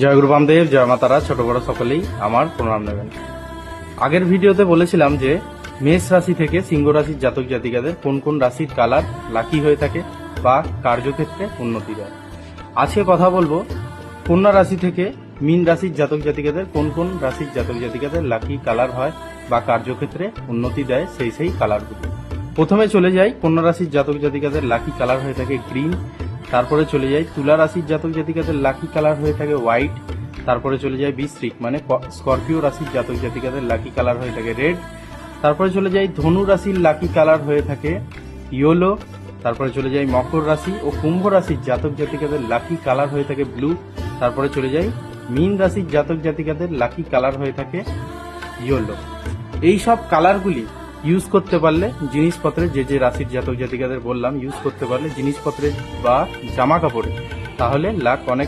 জয় গুরু বামদেব, জয় মাতারা। ছোট বড় সকলেই আমার প্রণাম নেবেন। আগের ভিডিওতে বলেছিলাম যে মেষ রাশি থেকে সিংহ রাশির জাতক জাতিকাদের কোন কোন রাশির কালার লাকি হয়ে থাকে বা কার্যক্ষেত্রে উন্নতি দেয়। আজকে কথা বলবো কন্যা রাশি থেকে মীন রাশির জাতক জাতিকাদের কোন কোন রাশির জাতক জাতিকাদের লাকি কালার হয় বা কার্যক্ষেত্রে উন্নতি দেয় সেই কালারগুলো। প্রথমে চলে যাই কন্যা রাশির জাতক জাতিকাদের লাকি কালার হয়ে থাকে গ্রিন। তারপরে চলে যাই তুলা রাশির জাতক জাতিকাদের লাকি কালার হয়ে থাকে হোয়াইট। তারপরে চলে যায় বৃশ্চিক মানে স্করপিও রাশির জাতক জাতিকাদের লাকি কালার হয়ে থাকে রেড। তারপরে চলে যাই ধনু রাশির লাকি কালার হয়ে থাকে ইয়েলো। তারপরে চলে যাই মকর রাশি ও কুম্ভ রাশির জাতক জাতিকাদের লাকি কালার হয়ে থাকে ব্লু। তারপরে চলে যাই মীন রাশির জাতক জাতিকাদের লাকি কালার হয়ে থাকে ইয়েলো। এই সব কালারগুলি ইউজ করতে পারলে জিনিসপত্রে যে রাশির জাতক জাতিকাদের বললাম ইউজ করতে পারলে জিনিসপত্রে বা জামা কাপড়ে, তাহলে লাক অনেক